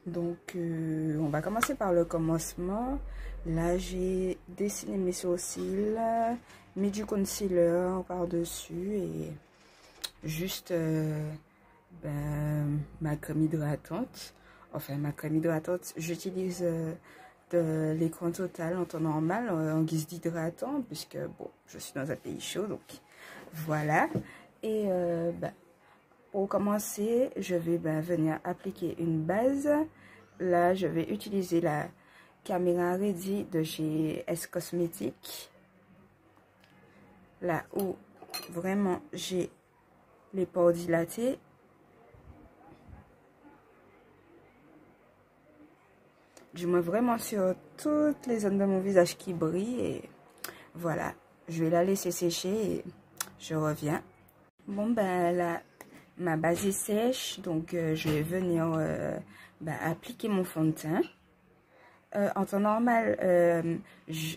Donc, on va commencer par le commencement. Là, j'ai dessiné mes sourcils, mis du concealer par-dessus et juste ma crème hydratante. Enfin, ma crème hydratante, j'utilise de l'écran total en temps normal en guise d'hydratant puisque, bon, je suis dans un pays chaud, donc voilà. Et pour commencer, je vais venir appliquer une base. Là, je vais utiliser la Camera Ready de chez S Cosmetics. Là où vraiment j'ai les pores dilatés. Du moins vraiment sur toutes les zones de mon visage qui brillent. Et voilà, je vais la laisser sécher et je reviens. Bon, là, ma base est sèche, donc je vais venir appliquer mon fond de teint. En temps normal,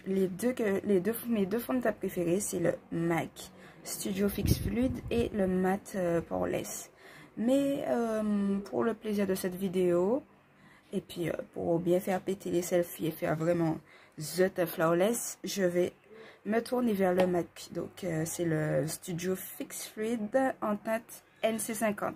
mes deux fonds de teint préférés, c'est le MAC Studio Fix Fluid et le Matte Poreless. Mais pour le plaisir de cette vidéo, et puis pour bien faire péter les selfies et faire vraiment The Flawless, je vais me tourner vers le MAC. Donc c'est le Studio Fix Fluid en teinte NC50.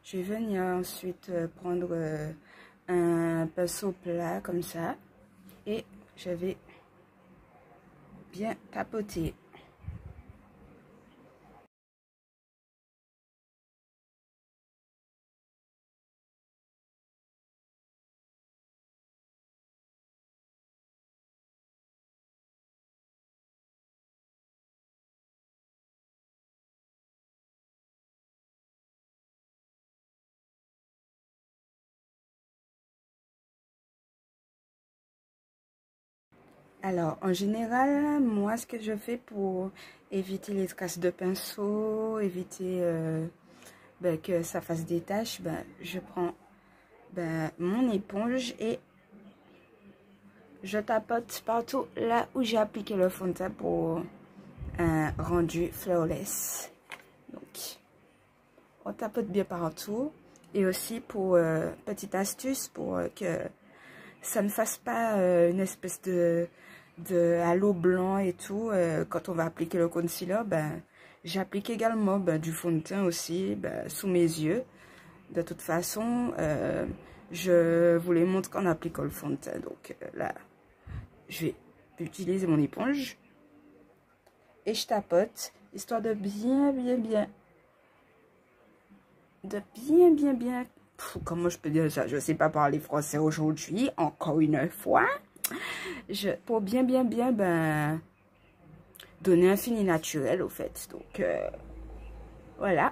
Je vais venir ensuite prendre un pinceau plat comme ça et je vais bien tapoter. Alors, en général, moi, ce que je fais pour éviter les traces de pinceau, éviter que ça fasse des taches, je prends mon éponge et je tapote partout là où j'ai appliqué le fond de teint pour un rendu flawless. Donc, on tapote bien partout. Et aussi pour petite astuce pour que ça ne fasse pas une espèce de halo blanc et tout. Quand on va appliquer le concealer, j'applique également du fond de teint aussi sous mes yeux. De toute façon, je vous les montre qu'en appliquant le fond de teint. Donc là, je vais utiliser mon éponge et je tapote, histoire de bien comment je peux dire ça? Je sais pas parler français aujourd'hui, encore une fois. Pour bien donner un fini naturel au fait. Donc voilà.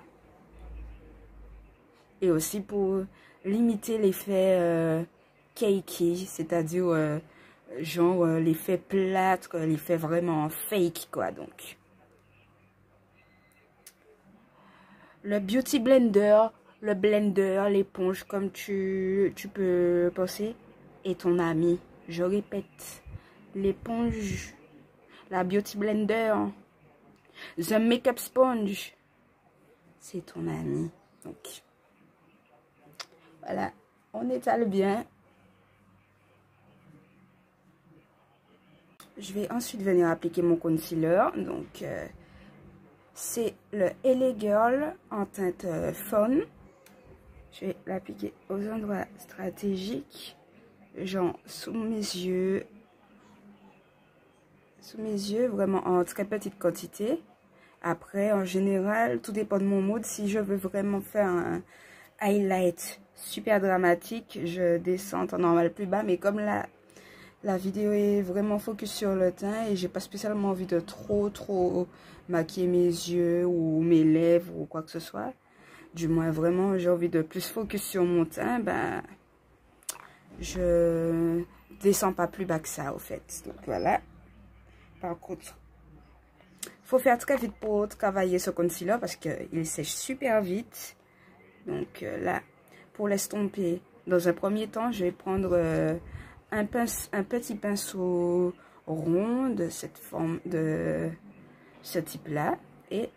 Et aussi pour limiter l'effet cakey, c'est-à-dire genre l'effet plâtre, l'effet vraiment fake quoi. Donc le beauty blender, le blender, l'éponge comme tu peux penser est ton ami. Je répète, l'éponge, la beauty blender, the makeup sponge, c'est ton ami. Donc voilà, on étale bien. Je vais ensuite venir appliquer mon concealer. Donc c'est le LA Girl en teinte faune. Je vais l'appliquer aux endroits stratégiques, genre sous mes yeux, vraiment en très petite quantité. Après, en général, tout dépend de mon mood. Si je veux vraiment faire un highlight super dramatique, je descends en normal plus bas. Mais comme la vidéo est vraiment focus sur le teint et j'ai pas spécialement envie de trop maquiller mes yeux ou mes lèvres ou quoi que ce soit, du moins vraiment j'ai envie de plus focus sur mon teint, je descends pas plus bas que ça au fait. Donc voilà. Par contre, Faut faire très vite pour travailler ce concealer parce qu'il sèche super vite. Donc là, pour l'estomper, dans un premier temps, je vais prendre un petit pinceau rond de cette forme, de ce type-là. Et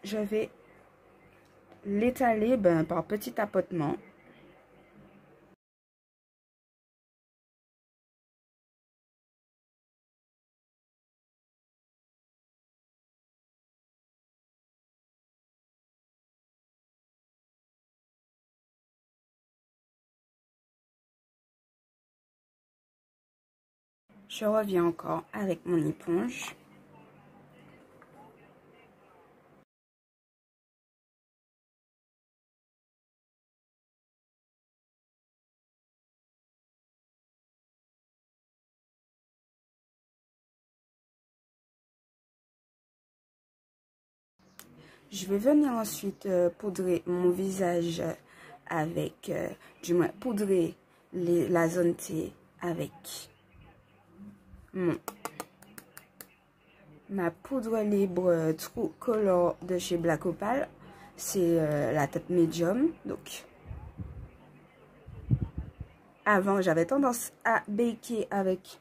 je vais l'étaler par petits tapotements. Je reviens encore avec mon éponge. Je vais venir ensuite poudrer mon visage avec, du moins poudrer la zone T avec ma poudre libre True Color de chez Black Opal. C'est la teinte médium. Donc, avant, j'avais tendance à baker avec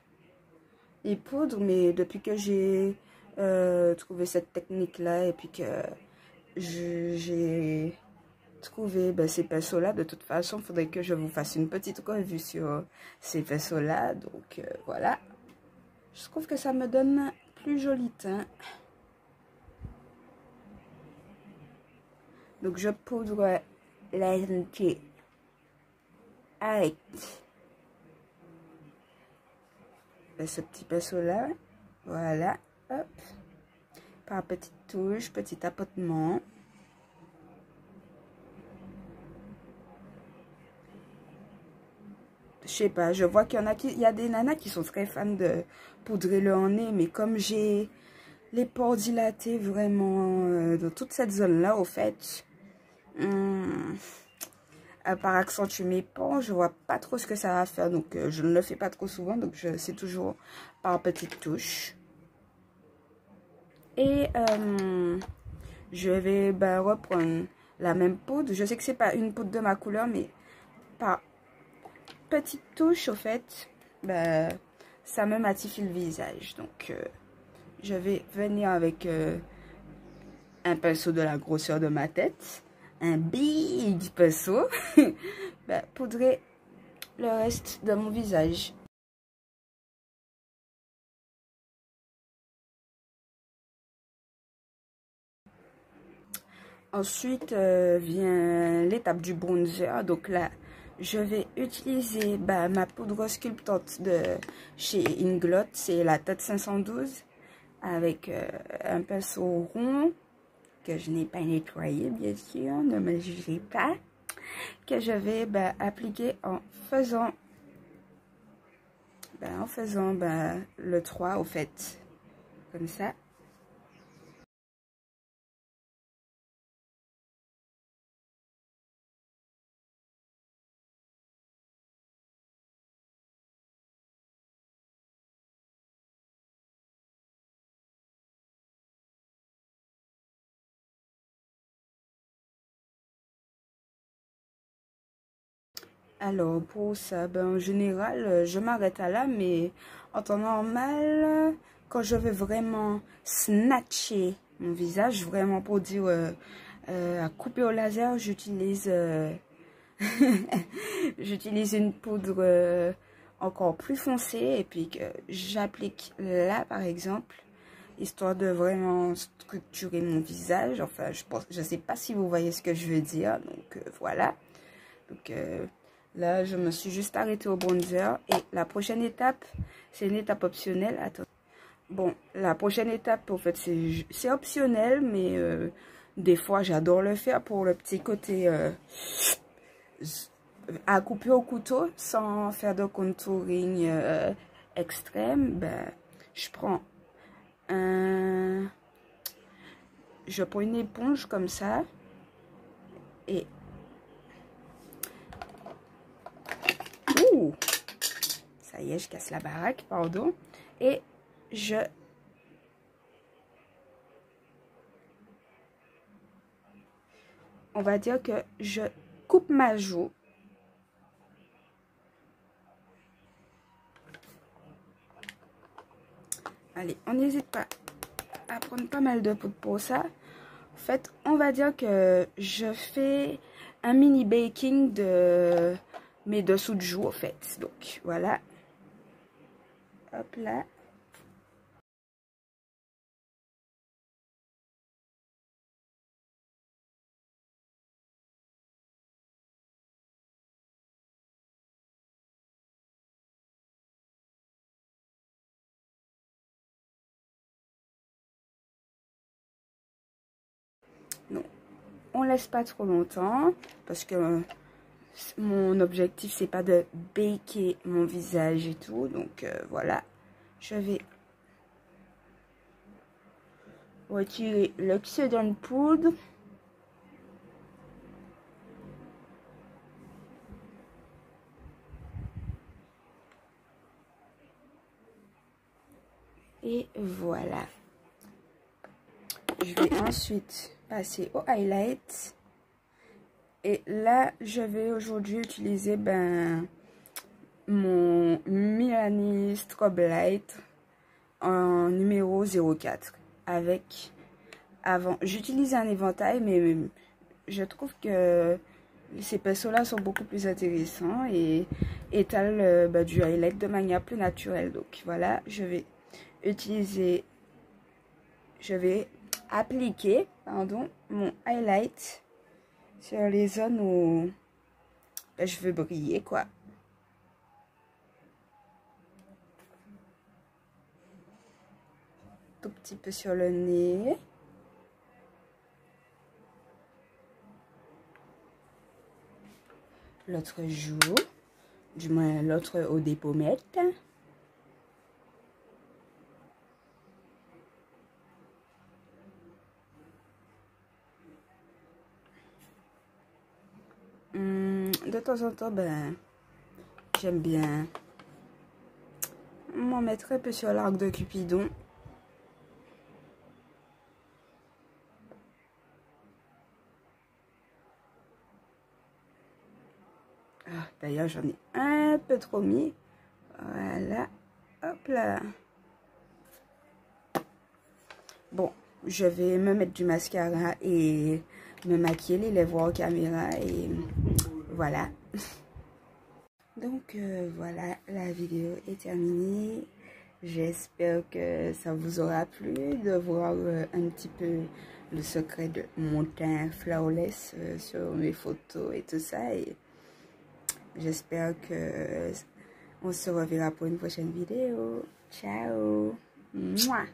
les poudres, mais depuis que j'ai trouvé cette technique-là et puis que j'ai trouvé ces pinceaux-là, de toute façon, il faudrait que je vous fasse une petite revue sur ces pinceaux-là. Donc, voilà. Je trouve que ça me donne plus joli teint. Donc, je poudre la lentille avec ce petit pinceau-là. Voilà. Hop. Par petite touche, petit tapotement. Je sais pas, je vois qu'il y a des nanas qui sont très fans de poudrer le nez, mais comme j'ai les pores dilatés vraiment dans toute cette zone-là, au fait, à part accentuer mes pores, je vois pas trop ce que ça va faire, donc je ne le fais pas trop souvent, donc c'est toujours par petites touches. Et je vais reprendre la même poudre. Je sais que c'est pas une poudre de ma couleur, mais par petite touche, au fait, ça me matifie le visage. Donc, je vais venir avec un pinceau de la grosseur de ma tête, un big pinceau, poudrer le reste de mon visage. Ensuite vient l'étape du bronzer. Donc là, je vais utiliser ma poudre sculptante de chez Inglot. C'est la Tête 512 avec un pinceau rond que je n'ai pas nettoyé, bien sûr. Ne me jugez pas. Que je vais appliquer en faisant le 3 au fait. Comme ça. Alors, pour ça, en général, je m'arrête à là, mais en temps normal, quand je veux vraiment snatcher mon visage, vraiment pour dire à couper au laser, j'utilise j'utilise une poudre encore plus foncée et puis que j'applique là, par exemple, histoire de vraiment structurer mon visage. Enfin, je sais pas si vous voyez ce que je veux dire, donc voilà. Donc, là, je me suis juste arrêtée au bronzer. Et la prochaine étape, c'est une étape optionnelle. Attends. Bon, la prochaine étape, en fait, c'est optionnel, mais des fois, j'adore le faire pour le petit côté à couper au couteau sans faire de contouring extrême. Je prends une éponge comme ça et ouh, ça y est, je casse la baraque, pardon. Et je on va dire que je coupe ma joue. Allez, on n'hésite pas à prendre pas mal de poudre pour ça. En fait, on va dire que je fais un mini baking de mes dessous de joue, en fait. Donc, voilà. Hop là. Non, on laisse pas trop longtemps parce que mon objectif c'est pas de baker mon visage et tout. Donc voilà, je vais retirer l'excédent de poudre. Et voilà. Je vais ensuite passer au highlight. Et là, je vais aujourd'hui utiliser mon Milani Strobe Light en numéro 04. Avec, avant, j'utilise un éventail, mais je trouve que ces pinceaux-là sont beaucoup plus intéressants et étalent du highlight de manière plus naturelle. Donc voilà, je vais appliquer, pardon, mon highlight sur les zones où je veux briller, quoi. Tout petit peu sur le nez. L'autre joue, du moins l'autre au des pommettes. De temps en temps, j'aime bien m'en mettre un peu sur l'arc de Cupidon. Ah, d'ailleurs, j'en ai un peu trop mis. Voilà. Hop là. Bon, je vais me mettre du mascara et me maquiller les lèvres en caméra. Et voilà. Donc, voilà, la vidéo est terminée. J'espère que ça vous aura plu de voir un petit peu le secret de mon teint flawless sur mes photos et tout ça. Et j'espère que on se reverra pour une prochaine vidéo. Ciao. Mouah.